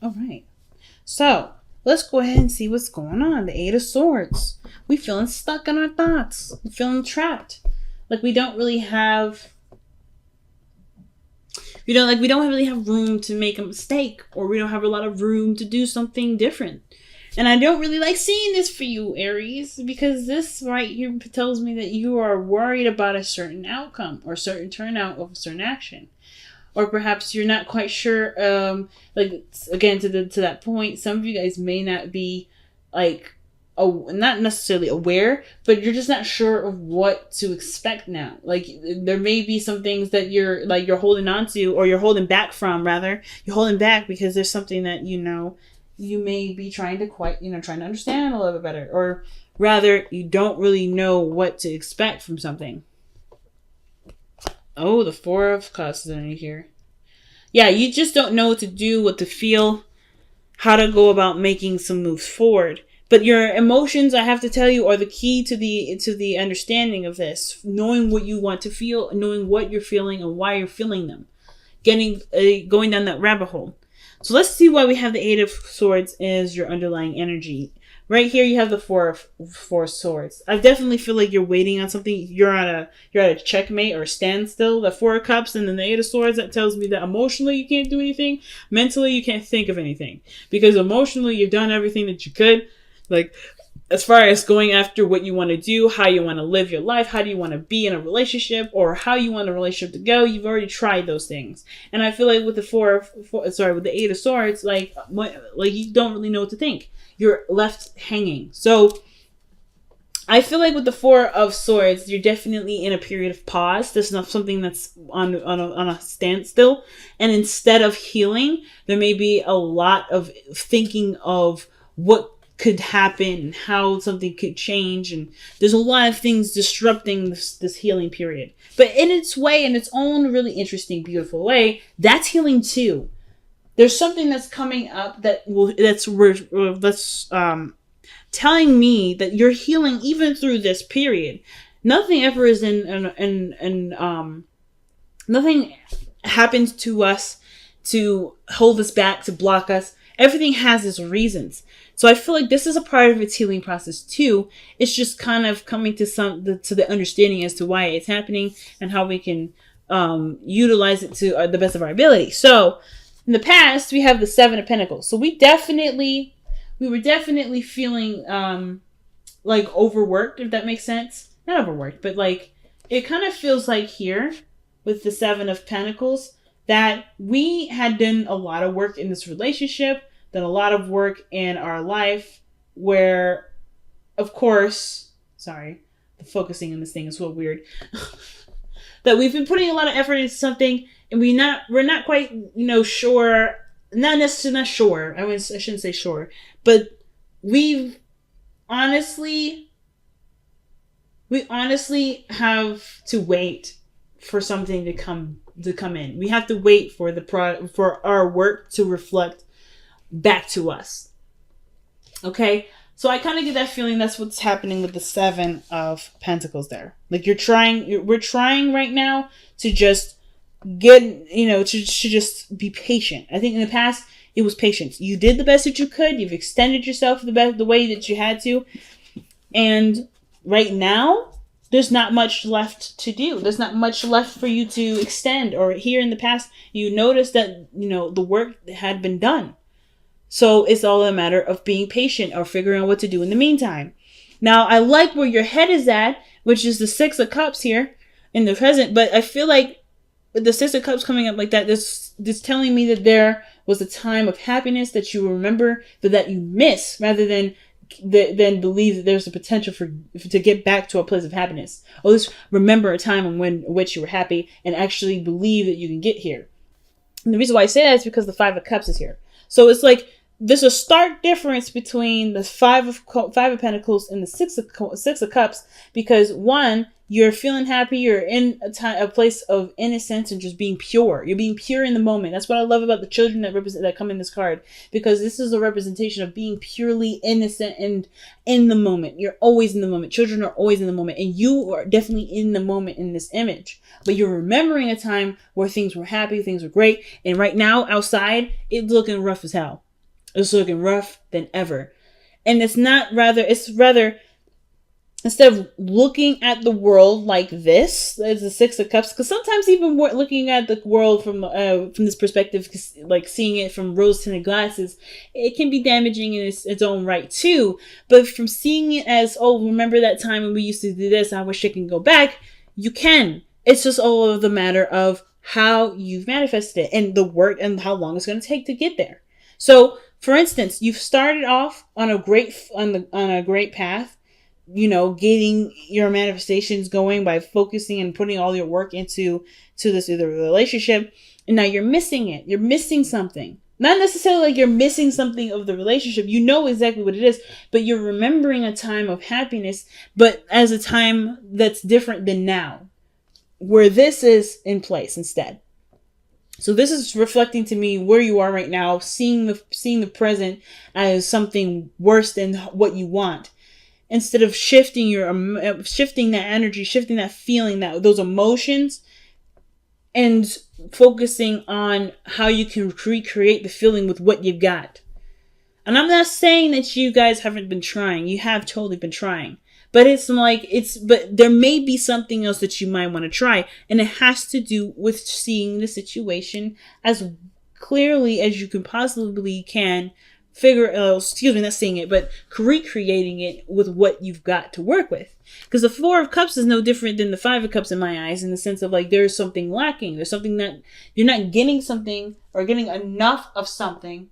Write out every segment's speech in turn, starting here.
All right. So let's go ahead and see what's going on. The Eight of Swords. We feeling stuck in our thoughts. We feeling trapped. Like we don't really have. We don't really have room to make a mistake, or we don't have a lot of room to do something different. And I don't really like seeing this for you, Aries, because this right here tells me that you are worried about a certain outcome or certain turnout of a certain action. Or perhaps you're not quite sure, like, again, to that point, some of you guys may not be, like, not necessarily aware, but you're just not sure of what to expect now. Like, there may be some things that you're holding on to, or you're holding back from, rather. You're holding back because there's something that, you may be trying to trying to understand a little bit better. Or rather, you don't really know what to expect from something. Oh, the Four of Cups is in here. Yeah, you just don't know what to do, what to feel, how to go about making some moves forward. But your emotions, I have to tell you, are the key to the understanding of this. Knowing what you want to feel, knowing what you're feeling and why you're feeling them. Going down that rabbit hole. So let's see why we have the Eight of Swords as your underlying energy. Right here, you have the Four of Swords. I definitely feel like you're waiting on something. You're at a checkmate or a standstill. The Four of Cups and then the Eight of Swords, that tells me that emotionally you can't do anything. Mentally, you can't think of anything. Because emotionally, you've done everything that you could. Like, as far as going after what you want to do, how you want to live your life, how do you want to be in a relationship, or how you want a relationship to go, you've already tried those things. And I feel like with with the Eight of Swords, like you don't really know what to think. You're left hanging. So I feel like with the Four of Swords, you're definitely in a period of pause. This is not something that's on a standstill. And instead of healing, there may be a lot of thinking of what could happen and how something could change, and there's a lot of things disrupting this healing period. But in its way, in its own really interesting, beautiful way, that's healing too. There's something that's coming up that's telling me that you're healing even through this period. Nothing ever is nothing happens to us to hold us back, to block us. Everything has its reasons. So I feel like this is a part of its healing process too. It's just kind of coming to the understanding as to why it's happening and how we can utilize it to the best of our ability. So in the past, we have the Seven of Pentacles. So we were definitely feeling like overworked, if that makes sense. Not overworked, but like it kind of feels like here with the Seven of Pentacles that we had done a lot of work in this relationship, done a lot of work in our life where, of course, sorry, the focusing on this thing is so weird, that we've been putting a lot of effort into something and we're not quite, sure, not sure, I shouldn't say sure, but we honestly have to wait for something to come in. We have to wait for for our work to reflect back to us. Okay? So I kind of get that feeling that's what's happening with the Seven of Pentacles there. Like we're trying right now to just get, to just be patient. I think in the past it was patience. You did the best that you could. You've extended yourself the way that you had to. And right now, there's not much left to do. There's not much left for you to extend. Or here in the past, you noticed that, the work had been done. So it's all a matter of being patient or figuring out what to do in the meantime. Now, I like where your head is at, which is the Six of Cups here in the present. But I feel like with the Six of Cups coming up like that, this telling me that there was a time of happiness that you remember, but that you miss, rather than believe that there's a potential to get back to a place of happiness. Or at least remember a time in which you were happy and actually believe that you can get here. And the reason why I say that is because the Five of Cups is here. So it's like there's a stark difference between the Five of Pentacles and the Six of Cups, because one, you're feeling happy, you're in a place of innocence and just being pure. You're being pure in the moment. That's what I love about the children that come in this card, because this is a representation of being purely innocent and in the moment. You're always in the moment. Children are always in the moment, and you are definitely in the moment in this image. But you're remembering a time where things were happy, things were great, and right now outside it's looking rough as hell. It's looking rough than ever. And it's rather, instead of looking at the world like this as the Six of Cups, because sometimes even looking at the world from this perspective, like seeing it from rose-tinted glasses, it can be damaging in its own right too. But from seeing it as, oh, remember that time when we used to do this, I wish it can go back, you can. It's just all of the matter of how you've manifested it and the work and how long it's going to take to get there. So, for instance, you've started off on a great path, getting your manifestations going by focusing and putting all your work into this other relationship, and now you're missing it. You're missing something. Not necessarily like you're missing something of the relationship. You know exactly what it is, but you're remembering a time of happiness, but as a time that's different than now, where this is in place instead. So this is reflecting to me where you are right now, seeing the present as something worse than what you want. Instead of shifting that energy, shifting that feeling, those emotions, and focusing on how you can recreate the feeling with what you've got. And I'm not saying that you guys haven't been trying. You have totally been trying. But but there may be something else that you might want to try. And it has to do with seeing the situation as clearly as you can possibly can. Not seeing it, but recreating it with what you've got to work with. Because the Four of Cups is no different than the Five of Cups in my eyes, in the sense of like there's something lacking. There's something that you're not getting something or getting enough of something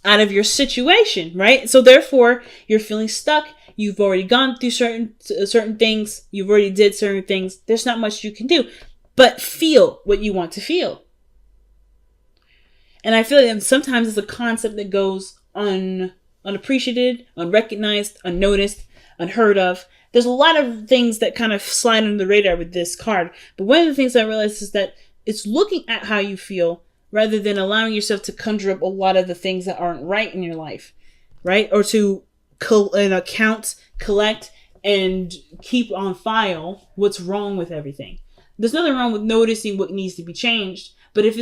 out of your situation, right? So therefore, you're feeling stuck. You've already gone through certain things. You've already did certain things. There's not much you can do, but feel what you want to feel. And I feel like sometimes it's a concept that goes unappreciated, unrecognized, unnoticed, unheard of. There's a lot of things that kind of slide under the radar with this card. But one of the things I realized is that it's looking at how you feel rather than allowing yourself to conjure up a lot of the things that aren't right in your life, right? Or to count, collect, and keep on file what's wrong with everything. There's nothing wrong with noticing what needs to be changed, but if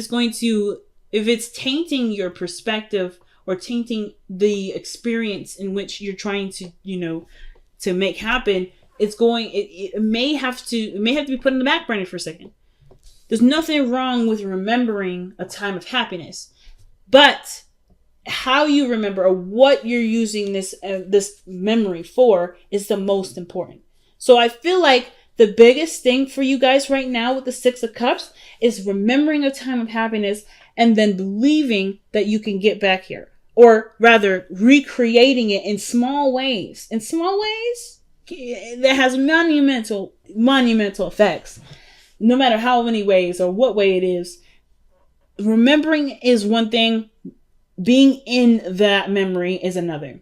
it's tainting your perspective or tainting the experience in which you're trying to, to make happen, it may have to be put in the back burner for a second. There's nothing wrong with remembering a time of happiness, but how you remember or what you're using this memory for is the most important. So I feel like the biggest thing for you guys right now with the Six of Cups is remembering a time of happiness and then believing that you can get back here. Or rather, recreating it in small ways. In small ways that has monumental effects. No matter how many ways or what way it is. Remembering is one thing. Being in that memory is another.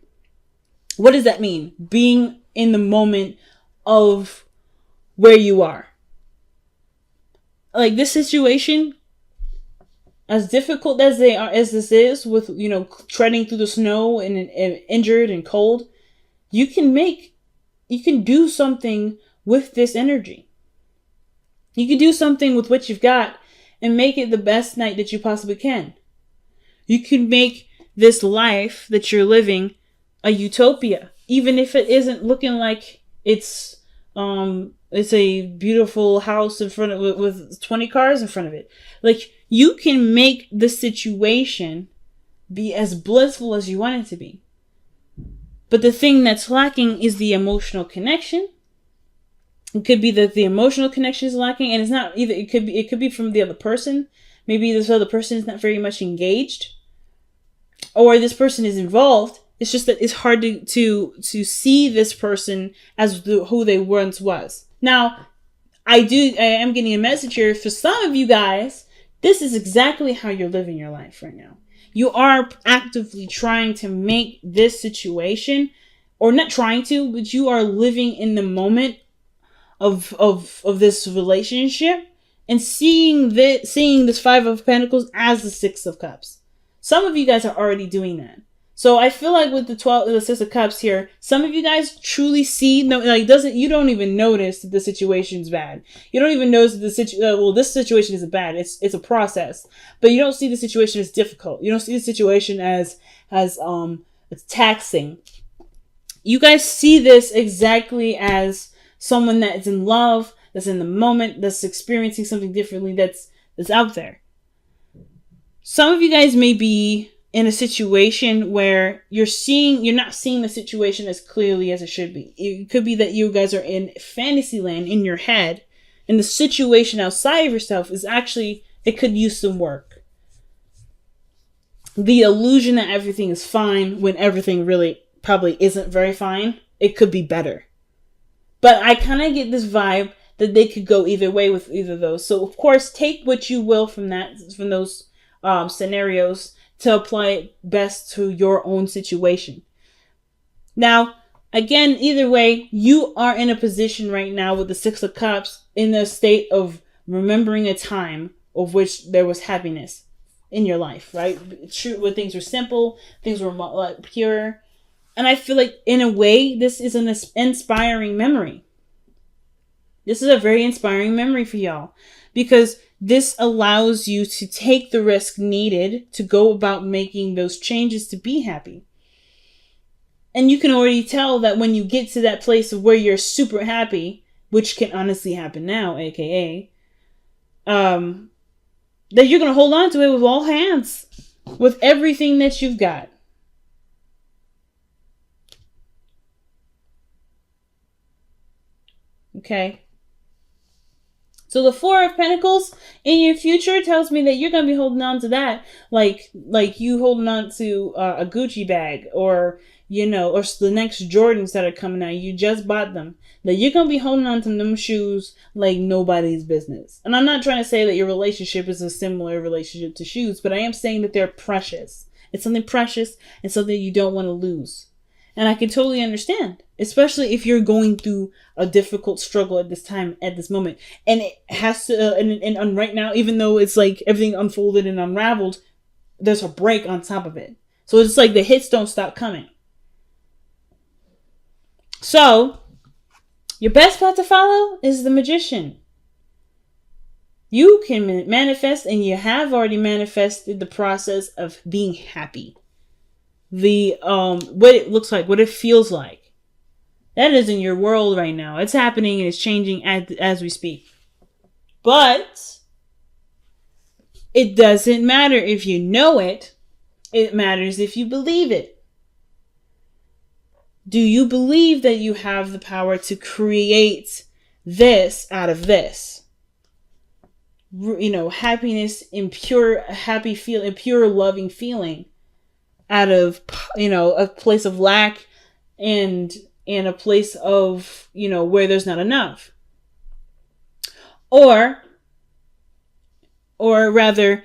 What does that mean? Being in the moment of where you are. Like this situation, as difficult as this is with, treading through the snow and injured and cold, you can do something with this energy. You can do something with what you've got and make it the best night that you possibly can. You can make this life that you're living a utopia, even if it isn't looking like it's a beautiful house in front of it with 20 cars in front of it. Like you can make the situation be as blissful as you want it to be. But the thing that's lacking is the emotional connection. It could be that the emotional connection is lacking, and it's not either. It could be from the other person. Maybe this other person is not very much engaged, or this person is involved. It's just that it's hard to see this person as who they once was. Now, I am getting a message here for some of you guys. This is exactly how you're living your life right now. You are actively trying to make this situation, or not trying to, but you are living in the moment of this relationship and seeing this Five of Pentacles as the Six of Cups. Some of you guys are already doing that. So I feel like with the 6 of Cups here, some of you guys truly see, no, like you don't even notice that the situation's bad. You don't even notice that this situation isn't bad. It's a process, but you don't see the situation as difficult. You don't see the situation as it's taxing. You guys see this exactly as someone that is in love, that's in the moment, that's experiencing something differently, that's out there. Some of you guys may be in a situation where you're not seeing the situation as clearly as it should be. It could be that you guys are in fantasy land in your head, and the situation outside of yourself is actually, it could use some work. The illusion that everything is fine when everything really probably isn't very fine. It could be better. But I kind of get this vibe that they could go either way with either of those. So of course, take what you will from those scenarios to apply it best to your own situation. Now, again, either way, you are in a position right now with the 6 of Cups in a state of remembering a time of which there was happiness in your life, right? True, where things were simple, things were pure. And I feel like, in a way, this is an inspiring memory. This is a very inspiring memory for y'all, because this allows you to take the risk needed to go about making those changes to be happy. And you can already tell that when you get to that place of where you're super happy, which can honestly happen now, aka, that you're going to hold on to it with all hands, with everything that you've got. Okay. So the 4 of Pentacles in your future tells me that you're going to be holding on to that like you holding on to a Gucci bag, or, or the next Jordans that are coming out. You just bought them. That you're going to be holding on to them shoes like nobody's business. And I'm not trying to say that your relationship is a similar relationship to shoes, but I am saying that they're precious. It's something precious and something you don't want to lose. And I can totally understand, especially if you're going through a difficult struggle at this moment. And it has to, and right now, even though it's like everything unfolded and unraveled, there's a break on top of it. So it's like the hits don't stop coming. So, your best path to follow is the Magician. You can manifest, and you have already manifested the process of being happy. What it looks like, what it feels like. That is in your world right now. It's happening and it's changing as we speak. But it doesn't matter if you know it. It matters if you believe it. Do you believe that you have the power to create this out of this? Happiness in pure, happy feeling, pure loving feeling out of, a place of lack and a place of, where there's not enough. Or rather,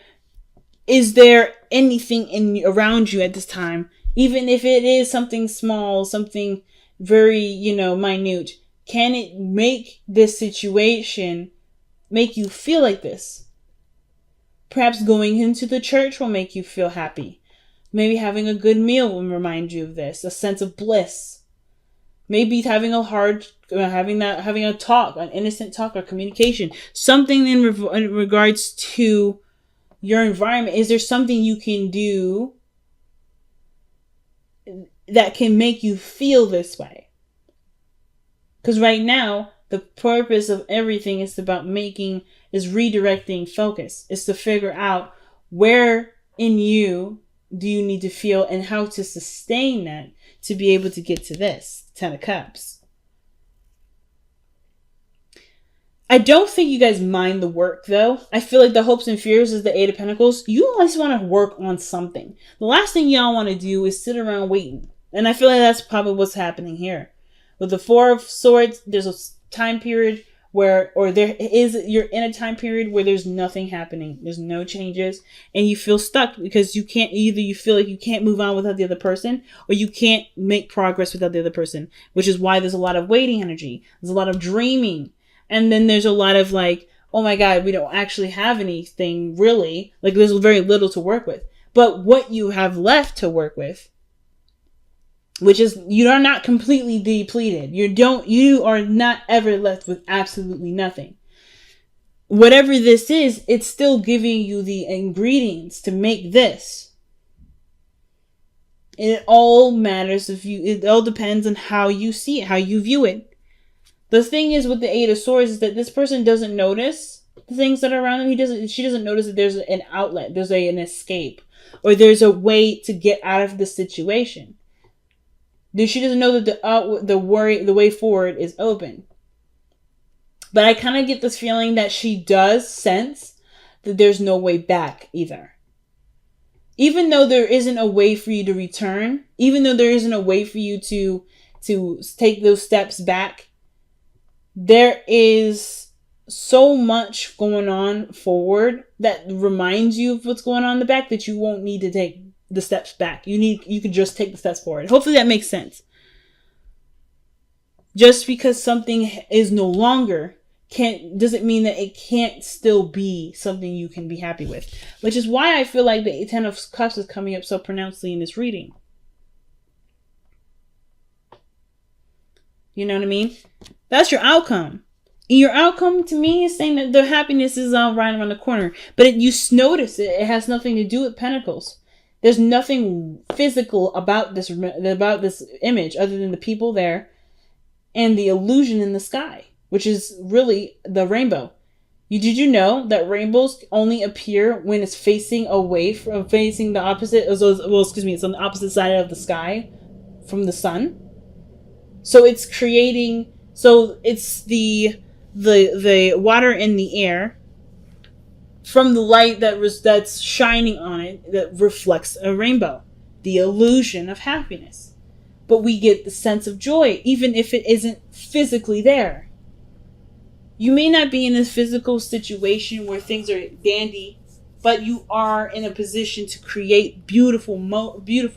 is there anything around you at this time, even if it is something small, something very, minute, can it make this situation make you feel like this? Perhaps going into the church will make you feel happy. Maybe having a good meal will remind you of this, a sense of bliss. Maybe having a talk, an innocent talk or communication, something in regards to your environment. Is there something you can do that can make you feel this way? Because right now, the purpose of everything is redirecting focus. It's to figure out where in you do you need to feel and how to sustain that to be able to get to this 10 of Cups. I don't think you guys mind the work, though. I feel like the hopes and fears is the 8 of Pentacles. You always want to work on something. The last thing y'all want to do is sit around waiting. And I feel like that's probably what's happening here. With the 4 of Swords, there's a time period you're in a time period where there's nothing happening. There's no changes. And you feel stuck because you feel like you can't move on without the other person, or you can't make progress without the other person, which is why there's a lot of waiting energy. There's a lot of dreaming. And then there's a lot of like, oh my God, we don't actually have anything really. Like there's very little to work with. But what you have left to work with which is you are not completely depleted. You are not ever left with absolutely nothing. Whatever this is, it's still giving you the ingredients to make this. And it all matters it all depends on how you see it, how you view it. The thing is with the Eight of Swords is that this person doesn't notice the things that are around them. She doesn't notice that there's an outlet, there's an escape, or there's a way to get out of the situation. She doesn't know that the way forward is open. But I kind of get this feeling that she does sense that there's no way back either. Even though there isn't a way for you to return, even though there isn't a way for you to take those steps back, there is so much going on forward that reminds you of what's going on in the back that you won't need to take the steps back. You can just take the steps forward. Hopefully that makes sense. Just because something is no longer doesn't mean that it can't still be something you can be happy with. Which is why I feel like the Ten of Cups is coming up so pronouncedly in this reading. You know what I mean? That's your outcome. And your outcome to me is saying that the happiness is right around the corner. But you notice it has nothing to do with Pentacles. There's nothing physical about this image other than the people there and the illusion in the sky, which is really the rainbow. Did you know that rainbows only appear when it's facing away from facing the opposite? It's on the opposite side of the sky from the sun. So it's creating. So it's the water in the air from the light that's shining on it that reflects a rainbow, the illusion of happiness. But we get the sense of joy, even if it isn't physically there. You may not be in a physical situation where things are dandy, but you are in a position to create beautiful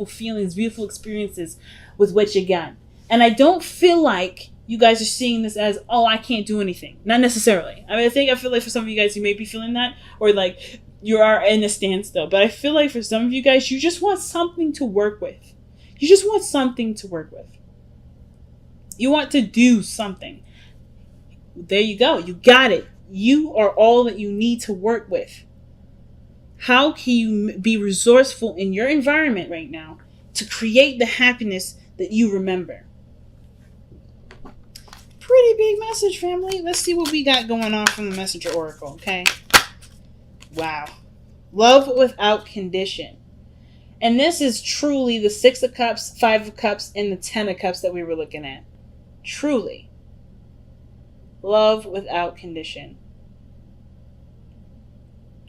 feelings, beautiful experiences with what you got. And I don't feel like you guys are seeing this as, oh, I can't do anything. Not necessarily. I feel like for some of you guys, you may be feeling that, or like you are in a standstill. But I feel like for some of you guys, you just want something to work with. You just want something to work with. You want to do something. There you go. You got it. You are all that you need to work with. How can you be resourceful in your environment right now to create the happiness that you remember? Pretty big message, family. Let's see what we got going on from the Messenger Oracle, okay? Wow. Love without condition. And this is truly the Six of Cups, Five of Cups, and the Ten of Cups that we were looking at. Truly. Love without condition.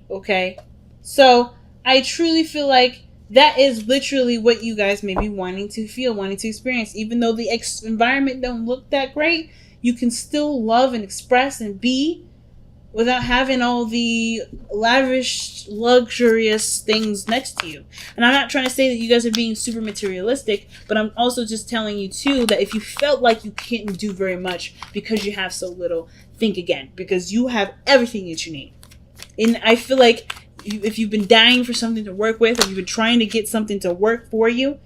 Okay? So, I truly feel like that is literally what you guys may be wanting to feel, wanting to experience. Even though the environment don't look that great, you can still love and express and be without having all the lavish, luxurious things next to you. And I'm not trying to say that you guys are being super materialistic, but I'm also just telling you too that if you felt like you can't do very much because you have so little, think again, because you have everything that you need. And I feel like if you've been dying for something to work with, or you've been trying to get something to work for you,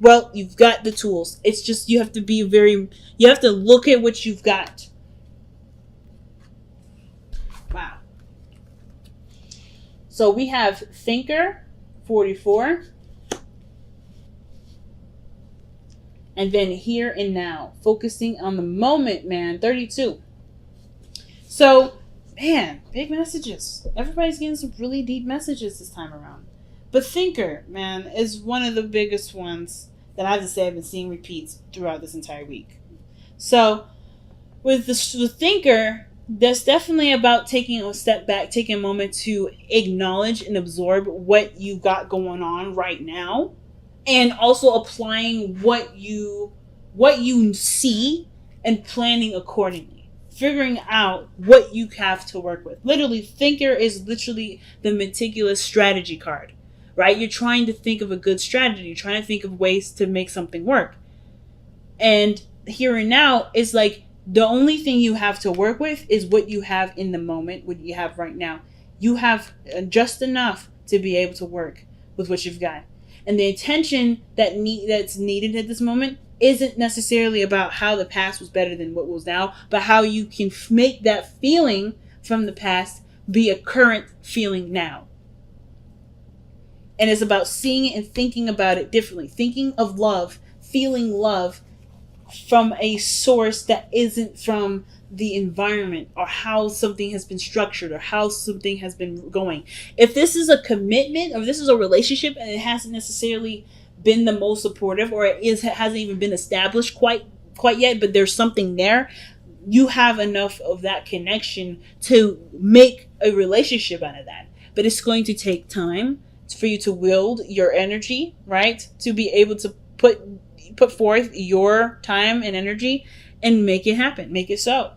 well, you've got the tools. It's just you have to look at what you've got. Wow. So we have Thinker, 44. And then Here and Now, focusing on the moment, man, 32. So, man, big messages. Everybody's getting some really deep messages this time around. But Thinker, man, is one of the biggest ones that I have to say I've been seeing repeats throughout this entire week. So, with the Thinker, that's definitely about taking a step back, taking a moment to acknowledge and absorb what you got going on right now, and also applying what you see and planning accordingly. Figuring out what you have to work with. Literally, Thinker is literally the meticulous strategy card, right? You're trying to think of a good strategy. You're trying to think of ways to make something work. And Here and Now is like the only thing you have to work with is what you have in the moment, what you have right now. You have just enough to be able to work with what you've got. And the attention that's needed at this moment isn't necessarily about how the past was better than what was now, but how you can make that feeling from the past be a current feeling now. And it's about seeing it and thinking about it differently. Thinking of love, feeling love from a source that isn't from the environment or how something has been structured or how something has been going. If this is a commitment or this is a relationship and it hasn't necessarily been the most supportive, or hasn't even been established quite yet, but there's something there, you have enough of that connection to make a relationship out of that. But it's going to take time for you to wield your energy, right? To be able to put forth your time and energy and make it happen, make it so.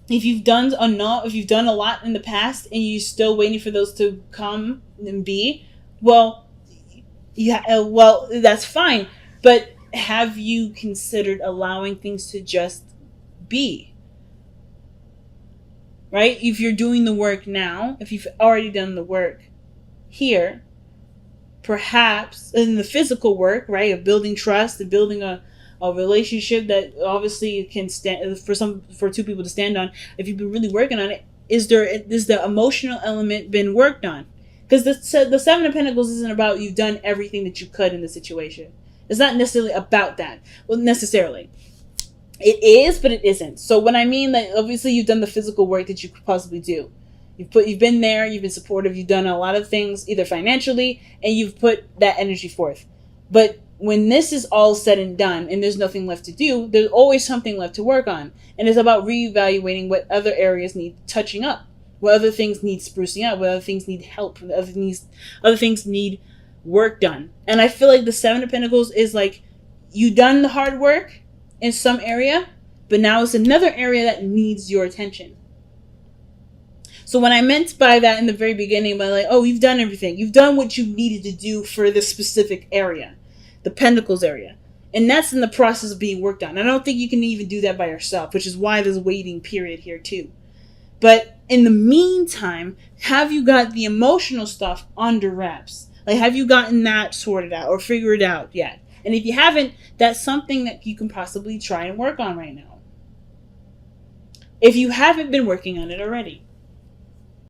If you've done a lot in the past and you're still waiting for those to come and be, well, that's fine. But have you considered allowing things to just be? Right? If you're doing the work now, if you've already done the work here, perhaps in the physical work, right, of building trust and building a relationship that obviously can stand for two people to stand on. If you've been really working on it, is the emotional element been worked on? Because the Seven of Pentacles isn't about you've done everything that you could in the situation. It's not necessarily about that. Well, necessarily. It is, but it isn't. So when I mean that, obviously you've done the physical work that you could possibly do. You've been there, you've been supportive, you've done a lot of things, either financially, and you've put that energy forth. But when this is all said and done and there's nothing left to do, there's always something left to work on. And it's about reevaluating what other areas need touching up, what other things need sprucing up, what other things need help, what other things need work done. And I feel like the Seven of Pentacles is like, you done the hard work in some area, but now it's another area that needs your attention. So what I meant by that in the very beginning, by like, oh, you've done everything. You've done what you needed to do for this specific area, the Pentacles area. And that's in the process of being worked on. I don't think you can even do that by yourself, which is why there's a waiting period here too. But in the meantime, have you got the emotional stuff under wraps? Like, have you gotten that sorted out or figured out yet? And if you haven't, that's something that you can possibly try and work on right now, if you haven't been working on it already.